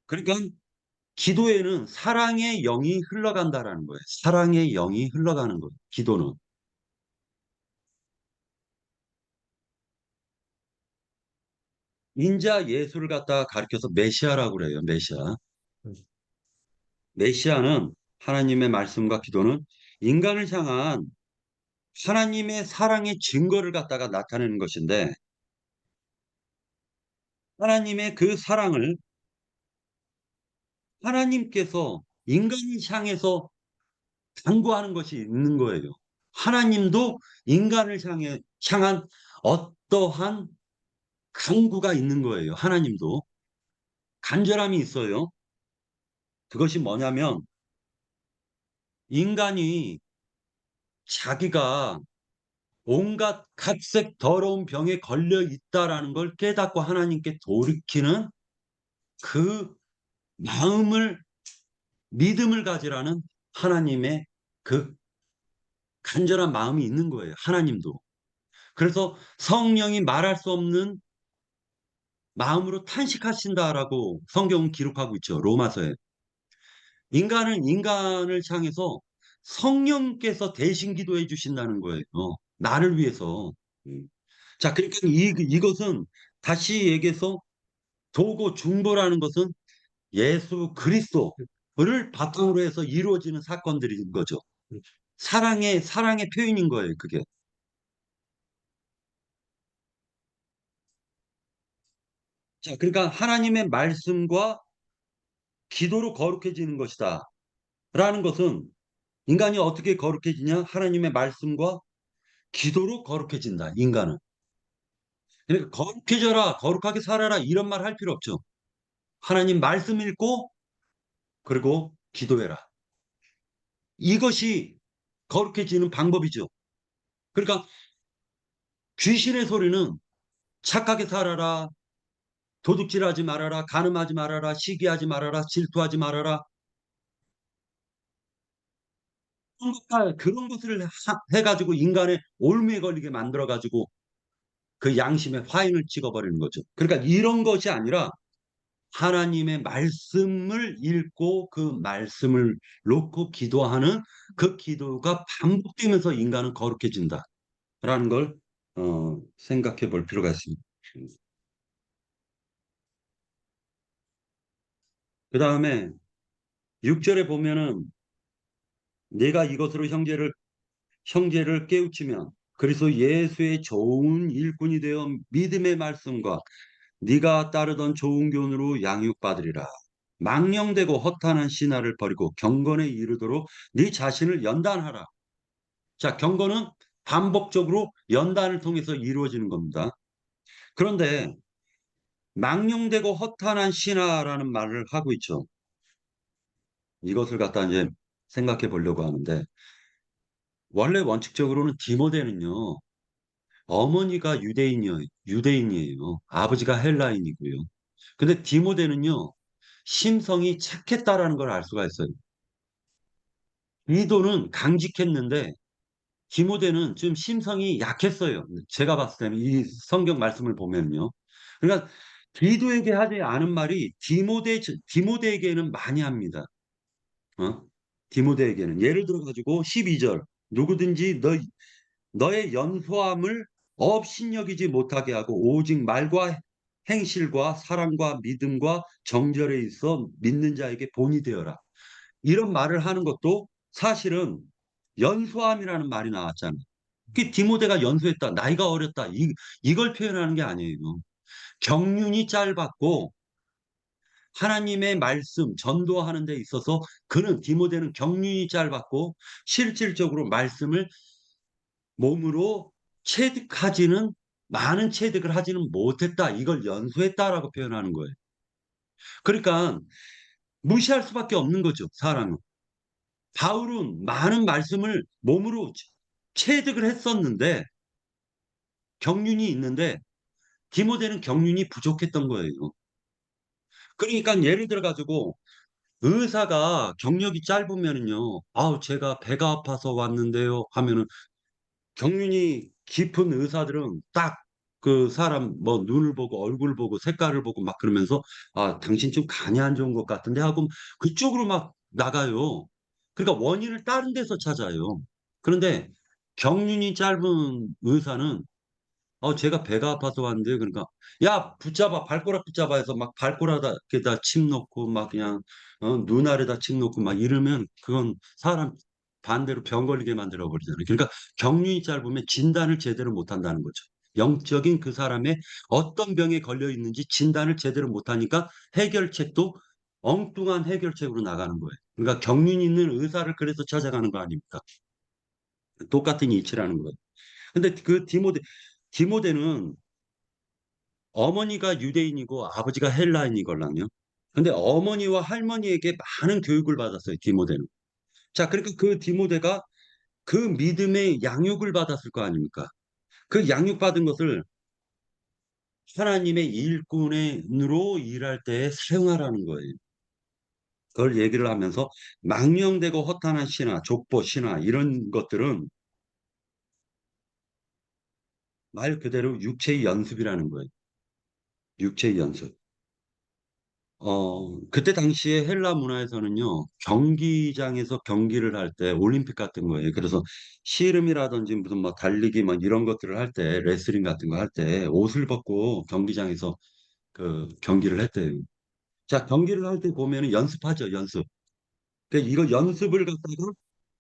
그러니까 기도에는 사랑의 영이 흘러간다라는 거예요. 사랑의 영이 흘러가는 거예요. 기도는. 인자 예수를 갖다가 가리켜서 메시아라고 그래요. 메시아. 메시아는 하나님의 말씀과 기도는 인간을 향한 하나님의 사랑의 증거를 갖다가 나타내는 것인데 하나님의 그 사랑을 하나님께서 인간을 향해서 강구하는 것이 있는 거예요. 하나님도 인간을 향한 어떠한 강구가 있는 거예요. 하나님도 간절함이 있어요. 그것이 뭐냐면 인간이 자기가 온갖 각색 더러운 병에 걸려 있다라는 걸 깨닫고 하나님께 돌이키는 그 믿음을 가지라는 하나님의 그 간절한 마음이 있는 거예요. 하나님도. 그래서 성령이 말할 수 없는 마음으로 탄식하신다라고 성경은 기록하고 있죠. 로마서에. 인간을 향해서 성령께서 대신 기도해 주신다는 거예요. 나를 위해서. 자, 그러니까 이것은 다시 얘기해서 도고 중보라는 것은 예수 그리스도를 바탕으로 해서 이루어지는 사건들인 거죠. 그렇죠. 사랑의 표현인 거예요, 그게. 자, 그러니까 하나님의 말씀과 기도로 거룩해지는 것이다. 라는 것은 인간이 어떻게 거룩해지냐? 하나님의 말씀과 기도로 거룩해진다, 인간은. 그러니까 거룩해져라, 거룩하게 살아라, 이런 말 할 필요 없죠. 하나님 말씀 읽고, 그리고 기도해라. 이것이 거룩해지는 방법이죠. 그러니까 귀신의 소리는 착하게 살아라, 도둑질하지 말아라, 간음하지 말아라, 시기하지 말아라, 질투하지 말아라. 그런 것을 해가지고 인간의 올무에 걸리게 만들어가지고 그 양심에 화인을 찍어버리는 거죠. 그러니까 이런 것이 아니라 하나님의 말씀을 읽고 그 말씀을 놓고 기도하는 그 기도가 반복되면서 인간은 거룩해진다라는 걸 생각해 볼 필요가 있습니다. 그 다음에 6절에 보면은 내가 이것으로 형제를 깨우치면 그리스도 예수의 좋은 일꾼이 되어 믿음의 말씀과 네가 따르던 좋은 교훈으로 양육받으리라. 망령되고 허탄한 신화를 버리고 경건에 이르도록 네 자신을 연단하라. 자, 경건은 반복적으로 연단을 통해서 이루어지는 겁니다. 그런데 망령되고 허탄한 신화라는 말을 하고 있죠. 이것을 갖다 이제 생각해 보려고 하는데 원래 원칙적으로는 디모데는요. 어머니가 유대인이에요. 아버지가 헬라인이고요. 근데 디모데는요. 심성이 착했다라는 걸 알 수가 있어요. 이도는 강직했는데 디모데는 좀 심성이 약했어요. 제가 봤을 때는 이 성경 말씀을 보면요. 그러니까 디도에게 하지 않은 말이 디모데에게는 많이 합니다. 어? 디모데에게는 예를 들어 가지고 12절 누구든지 너의 연소함을 업신여기지 못하게 하고 오직 말과 행실과 사랑과 믿음과 정절에 있어 믿는 자에게 본이 되어라. 이런 말을 하는 것도 사실은 연소함이라는 말이 나왔잖아요. 그 디모데가 연소했다, 나이가 어렸다, 이걸 표현하는 게 아니에요. 경륜이 짧았고 하나님의 말씀 전도하는 데 있어서 디모데는 경륜이 짧았고 실질적으로 말씀을 몸으로 많은 체득을 하지는 못했다. 이걸 연소했다라고 표현하는 거예요. 그러니까 무시할 수밖에 없는 거죠, 사람은. 바울은 많은 말씀을 몸으로 체득을 했었는데 경륜이 있는데 디모데는 경륜이 부족했던 거예요. 그러니까 예를 들어 가지고 의사가 경력이 짧으면은요. 아우 제가 배가 아파서 왔는데요 하면은 경륜이 깊은 의사들은 딱 그 사람 뭐 눈을 보고 얼굴 보고 색깔을 보고 막 그러면서 아 당신 좀 간이 안 좋은 것 같은데 하고 그쪽으로 막 나가요. 그러니까 원인을 다른 데서 찾아요. 그런데 경륜이 짧은 의사는 제가 배가 아파서 왔는데 그러니까 야 붙잡아 발가락 붙잡아 해서 막 발가락에다 침 놓고 막 그냥 눈 아래다 침 놓고 막 이러면 그건 사람 반대로 병 걸리게 만들어 버리잖아요. 그러니까 경륜이 짧으면 진단을 제대로 못 한다는 거죠. 영적인 그 사람의 어떤 병에 걸려 있는지 진단을 제대로 못 하니까 해결책도 엉뚱한 해결책으로 나가는 거예요. 그러니까 경륜 있는 의사를 그래서 찾아가는 거 아닙니까? 똑같은 이치라는 거예요. 근데 그 디모데는 어머니가 유대인이고 아버지가 헬라인이걸랑요. 근데 어머니와 할머니에게 많은 교육을 받았어요, 디모데는. 자, 그러니까 그 디모데가 그 믿음의 양육을 받았을 거 아닙니까? 그 양육받은 것을 하나님의 일꾼으로 일할 때 사용하라는 거예요. 그걸 얘기를 하면서 망령되고 허탄한 신화, 족보 신화 이런 것들은 말 그대로 육체의 연습이라는 거예요. 육체의 연습. 그때 당시에 헬라 문화에서는요, 경기장에서 경기를 할 때, 올림픽 같은 거예요. 그래서 씨름이라든지 무슨 뭐 달리기 막 이런 것들을 할 때, 레슬링 같은 거 할 때, 옷을 벗고 경기장에서 그 경기를 했대요. 자, 경기를 할 때 보면은 연습하죠, 연습. 그러니까 이거 연습을 갖다가,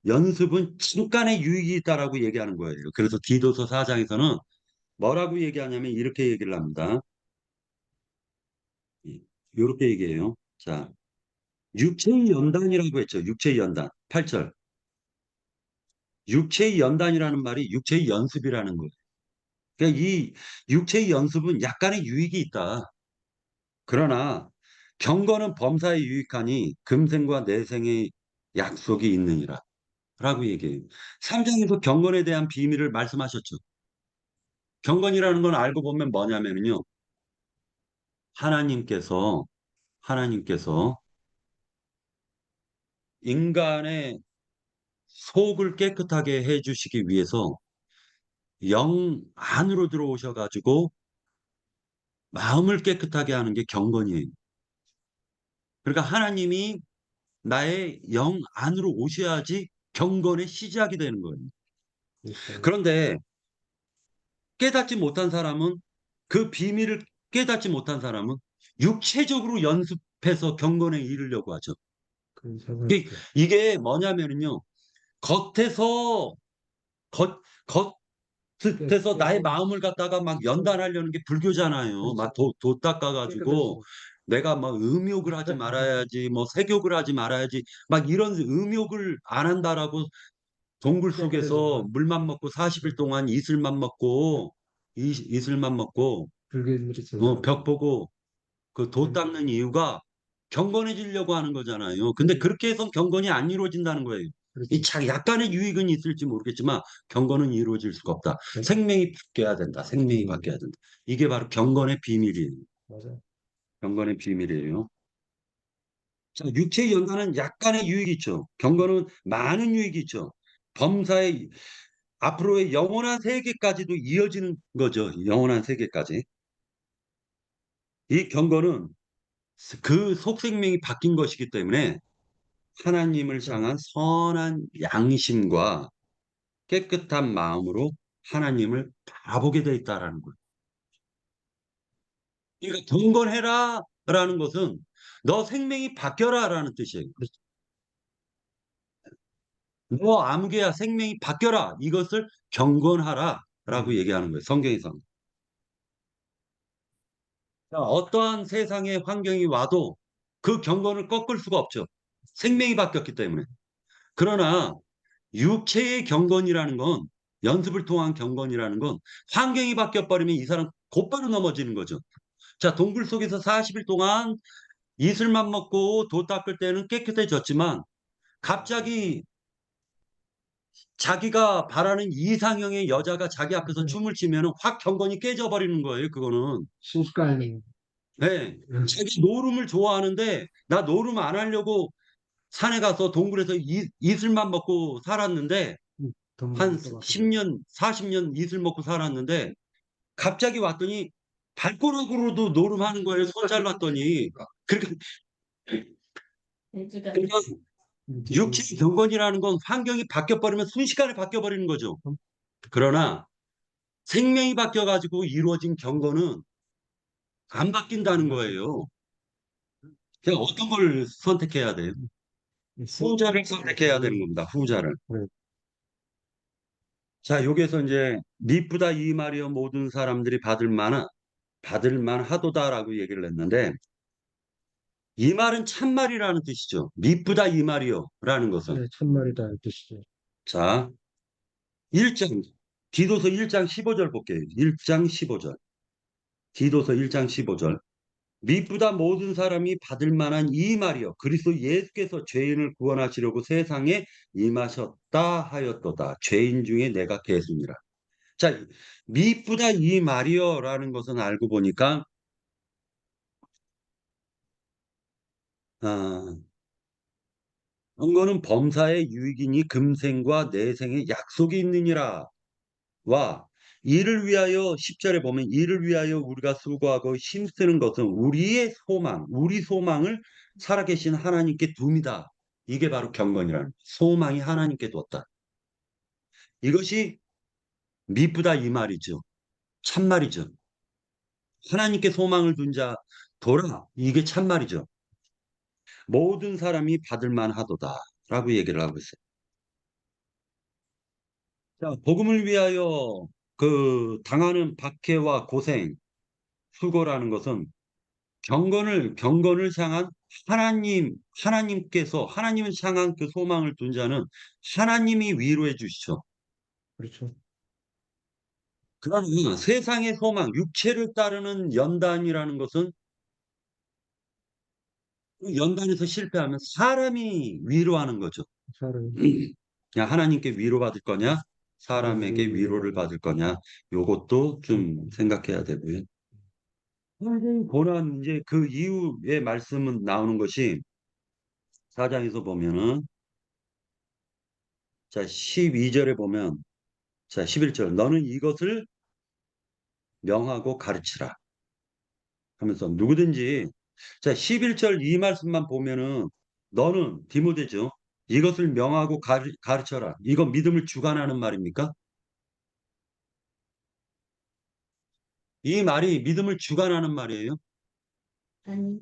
연습은 잠깐의 유익이 있다라고 얘기하는 거예요. 그래서 디도서 4장에서는 뭐라고 얘기하냐면 이렇게 얘기를 합니다. 이렇게 얘기해요. 자, 육체의 연단이라고 했죠. 육체의 연단. 8절. 육체의 연단이라는 말이 육체의 연습이라는 거예요. 그러니까 이 육체의 연습은 약간의 유익이 있다. 그러나 경건은 범사에 유익하니 금생과 내생의 약속이 있느니라. 라고 얘기해요. 3장에서 경건에 대한 비밀을 말씀하셨죠. 경건이라는 건 알고 보면 뭐냐면요. 하나님께서, 하나님께서 인간의 속을 깨끗하게 해주시기 위해서 영 안으로 들어오셔가지고 마음을 깨끗하게 하는 게 경건이에요. 그러니까 하나님이 나의 영 안으로 오셔야지 경건의 시작이 되는 거예요. 그러니까 그런데 깨닫지 못한 사람은 그 비밀을 깨닫지 못한 사람은 육체적으로 연습해서 경건에 이르려고 하죠. 그 생각도 이게 뭐냐면요. 겉에서 겉에서 나의 마음을 갖다가 막 연단하려는 게 불교잖아요. 막 도 닦아가지고 내가 막 음욕을 하지 말아야지, 뭐 색욕을 하지 말아야지, 막 이런 음욕을 안 한다라고 동굴 속에서 물만 먹고 40일 동안 이슬만 먹고 이슬만 먹고 불교인들이 제일 벽 보고 그 도 닦는 이유가 경건해지려고 하는 거잖아요. 근데 그렇게 해서 경건이 안 이루어진다는 거예요. 이 그렇지. 참 약간의 유익은 있을지 모르겠지만 경건은 이루어질 수가 없다. 네. 생명이 바뀌어야 된다. 생명이 바뀌어야 된다. 이게 바로 경건의 비밀이에요. 맞아. 경건의 비밀이에요. 자, 육체의 연단은 약간의 유익이 있죠. 경건은 많은 유익이 있죠. 범사의 앞으로의 영원한 세계까지도 이어지는 거죠. 영원한 세계까지. 이 경건은 그 속생명이 바뀐 것이기 때문에 하나님을 향한 선한 양심과 깨끗한 마음으로 하나님을 바라보게 돼 있다라는 거예요. 그러니까 경건해라라는 것은 너 생명이 바뀌어라라는 뜻이에요. 너 아무개야 생명이 바뀌어라. 이것을 경건하라라고 얘기하는 거예요. 성경에서. 자, 어떠한 세상의 환경이 와도 그 경건을 꺾을 수가 없죠. 생명이 바뀌었기 때문에. 그러나 육체의 경건이라는 건 연습을 통한 경건이라는 건 환경이 바뀌어 버리면 이 사람 곧바로 넘어지는 거죠. 자, 동굴 속에서 40일 동안 이슬만 먹고 도 닦을 때는 깨끗해졌지만 갑자기 자기가 바라는 이상형의 여자가 자기 앞에서 춤을 추면 확 경건이 깨져 버리는 거예요. 그거는. 순간이 네. 자기 노름을 좋아하는데 나 노름 안 하려고 산에 가서 동굴에서 이슬만 먹고 살았는데 한 10년, 40년 이슬 먹고 살았는데 갑자기 왔더니 발가락으로도 노름하는 거예요. 손 잘랐더니. 그러니까, 돼지가 그러니까 육체 경건이라는 건 환경이 바뀌어버리면 순식간에 바뀌어버리는 거죠. 그러나 생명이 바뀌어가지고 이루어진 경건은 안 바뀐다는 거예요. 그냥 어떤 걸 선택해야 돼요? 후자를 선택해야 되는 겁니다. 후자를. 자, 여기서 이제 미쁘다 이 말이여 모든 사람들이 받을 만하도다라고 얘기를 했는데 이 말은 참말이라는 뜻이죠. 미쁘다 이 말이여라는 것은. 네, 천말이다 뜻이죠. 자, 1장 디도서 1장 15절 볼게요. 1장 15절. 디도서 1장 15절. 미쁘다 모든 사람이 받을 만한 이 말이여 그리스도 예수께서 죄인을 구원하시려고 세상에 임하셨다 하였도다. 죄인 중에 내가 괴수니라. 자, 미쁘다 이 말이여라는 것은 알고 보니까 아, 은거는 범사의 유익이니 금생과 내생의 약속이 있느니라 와 이를 위하여 10절에 보면 이를 위하여 우리가 수고하고 힘쓰는 것은 우리의 소망, 우리 소망을 살아계신 하나님께 둡니다. 이게 바로 경건이라는 거예요. 소망이 하나님께 뒀다. 이것이 미쁘다 이 말이죠. 참말이죠. 하나님께 소망을 둔 자 도라. 이게 참말이죠. 모든 사람이 받을 만하도다 라고 얘기를 하고 있어요. 자, 복음을 위하여 그 당하는 박해와 고생, 수고라는 것은 경건을 향한 하나님을 향한 그 소망을 둔 자는 하나님이 위로해 주시죠. 그렇죠. 그러나 세상의 소망, 육체를 따르는 연단이라는 것은 그 연단에서 실패하면 사람이 위로하는 거죠. 사람, 그냥 하나님께 위로받을 거냐, 사람에게 위로를 받을 거냐, 요것도 좀 생각해야 되고요. 선생님 고난 이제 그 이후의 말씀은 나오는 것이 4장에서 보면은 자 12절에 보면 자 11절 너는 이것을 명하고 가르치라 하면서 누구든지 자 11절 이 말씀만 보면은 너는 디모데죠. 이것을 명하고 가르쳐라. 이거 믿음을 주관하는 말입니까? 이 말이 믿음을 주관하는 말이에요. 아니,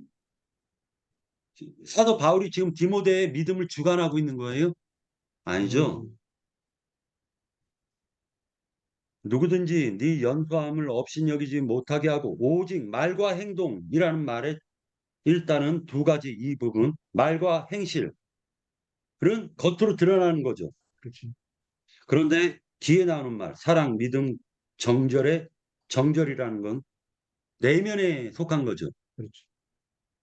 사도 바울이 지금 디모데의 믿음을 주관하고 있는 거예요? 아니죠. 누구든지 네 연소함을 업신여기지 못하게 하고 오직 말과 행동이라는 말에 일단은 두 가지 이 부분 말과 행실은 겉으로 드러나는 거죠. 그렇죠. 그런데 뒤에 나오는 말 사랑, 믿음, 정절이라는 건 내면에 속한 거죠. 그렇죠.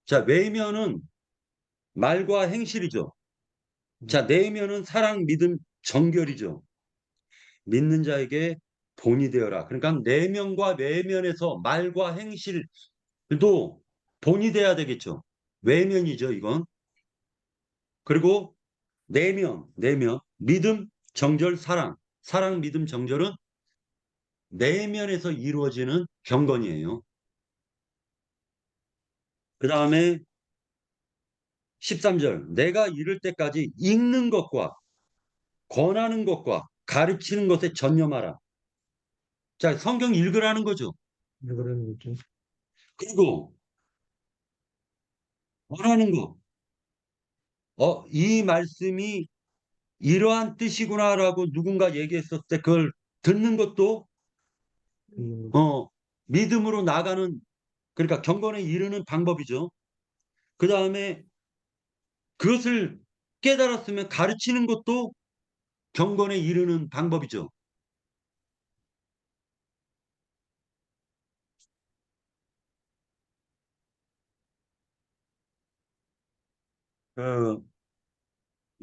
자, 외면은 말과 행실이죠. 자, 내면은 사랑, 믿음, 정결이죠. 믿는 자에게 본이 되어라. 그러니까 내면과 외면에서 말과 행실도 본이 돼야 되겠죠. 외면이죠, 이건. 그리고 내면, 믿음, 정절, 사랑, 믿음, 정절은 내면에서 이루어지는 경건이에요. 그 다음에 13절, 내가 이를 때까지 읽는 것과 권하는 것과 가르치는 것에 전념하라. 자, 성경 읽으라는 거죠. 왜 그러는 거죠? 그리고 권하는 것. 이 말씀이 이러한 뜻이구나라고 누군가 얘기했을 때 그걸 듣는 것도 믿음으로 나가는 그러니까 경건에 이르는 방법이죠. 그 다음에 그것을 깨달았으면 가르치는 것도 경건에 이르는 방법이죠.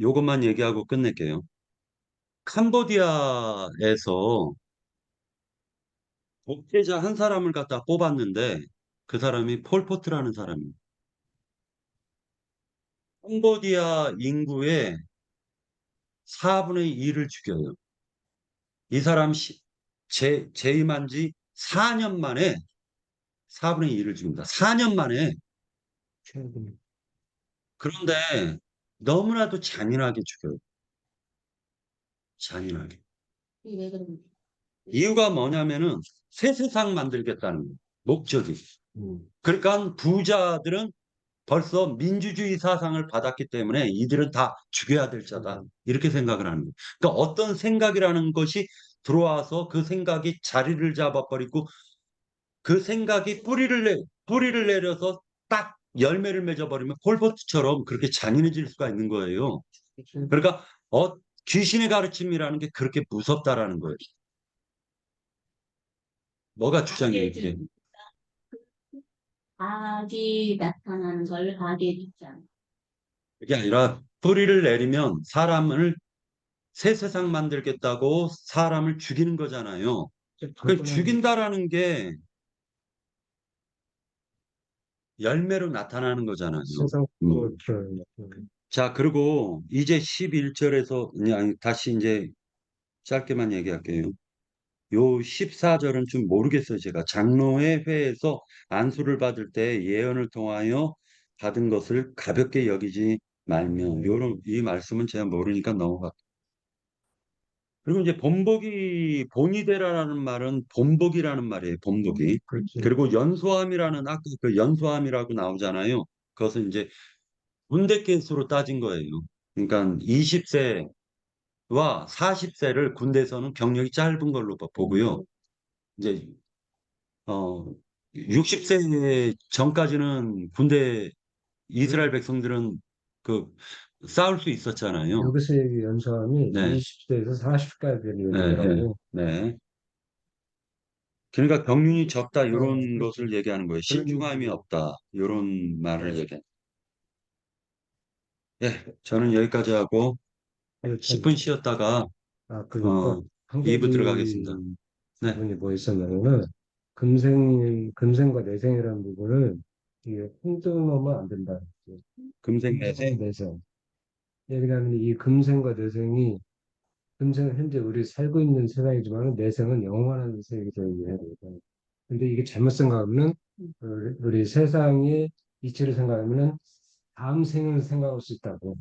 요것만 얘기하고 끝낼게요. 캄보디아에서 독재자 한 사람을 갖다 뽑았는데 그 사람이 폴포트라는 사람이에요. 캄보디아 인구의 4분의 1을 죽여요. 이 사람 재임한 지 4년 만에 4분의 1을 죽입니다. 4년 만에. 최근 그런데 너무나도 잔인하게 죽여요. 잔인하게. 이게 왜 그런 거야? 이유가 뭐냐면은 새 세상 만들겠다는 거예요. 목적이. 음, 그러니까 부자들은 벌써 민주주의 사상을 받았기 때문에 이들은 다 죽여야 될 자다. 이렇게 생각을 하는 거예요. 그러니까 어떤 생각이라는 것이 들어와서 그 생각이 자리를 잡아버리고 그 생각이 뿌리를 내려서 딱 열매를 맺어버리면 폴포트처럼 그렇게 잔인해질 수가 있는 거예요. 그렇죠. 그러니까 귀신의 가르침이라는 게 그렇게 무섭다라는 거예요. 뭐가 주장이에요, 이게? 악이 나타나는 걸 악의 입장. 그게 아니라 뿌리를 내리면 사람을 새 세상 만들겠다고 사람을 죽이는 거잖아요. 그 죽인다라는 게 열매로 나타나는 거잖아요. 세상 음. 것을 자, 그리고 이제 11절에서 다시 이제 짧게만 얘기할게요. 요 14절은 좀 모르겠어요. 제가 장로의 회에서 안수를 받을 때 예언을 통하여 받은 것을 가볍게 여기지 말며 요런 이 말씀은 제가 모르니까 넘어가. 그리고 이제 본보기 본이 되라라는 말은 본보기라는 말이에요. 본보기. 그렇죠. 그리고 연소함이라는 아까 그 연소함이라고 나오잖아요. 그것은 이제 군대 개수로 따진 거예요. 그러니까 20세와 40세를 군대에서는 경력이 짧은 걸로 보고요. 이제 60세 전까지는 군대 이스라엘 백성들은 그 싸울 수 있었잖아요. 여기서의 연소함이 네. 20대에서 40까지 되는 네, 네, 얘기더라고. 네. 그러니까 경륜이 적다 이런 그렇죠. 것을 얘기하는 거예요. 그런 신중함이 얘기죠. 없다 이런 말을 얘기해. 예, 저는 여기까지 하고 참, 10분 쉬었다가 그러니까 한 2부 가지 들어가겠습니다. 네. 부분이 뭐 있었냐면은 금생과 내생이라는 부분을 이게 혼동하면 안 된다. 금생 내생. 내생. 왜냐하면 이 금생과 내생이 금생은 현재 우리 살고 있는 세상이지만 내생은 영원한 세상이 되어야 되거든. 근데 이게 잘못 생각하면 우리 세상의 이치를 생각하면은 다음 생을 생각할 수 있다고.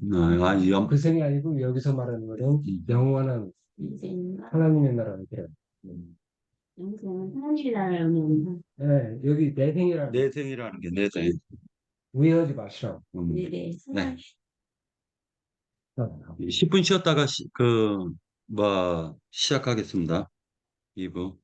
그 생이 아니고 여기서 말하는 거는 영원한 인생과 하나님의 나라를 그래요. 영생은 하나님의 나라를 의미한다. 네, 여기 내생이라는 내생이라는 게 내생. 오해하지 마시라. 네네. 네. 10분 쉬었다가 시작하겠습니다. 2부.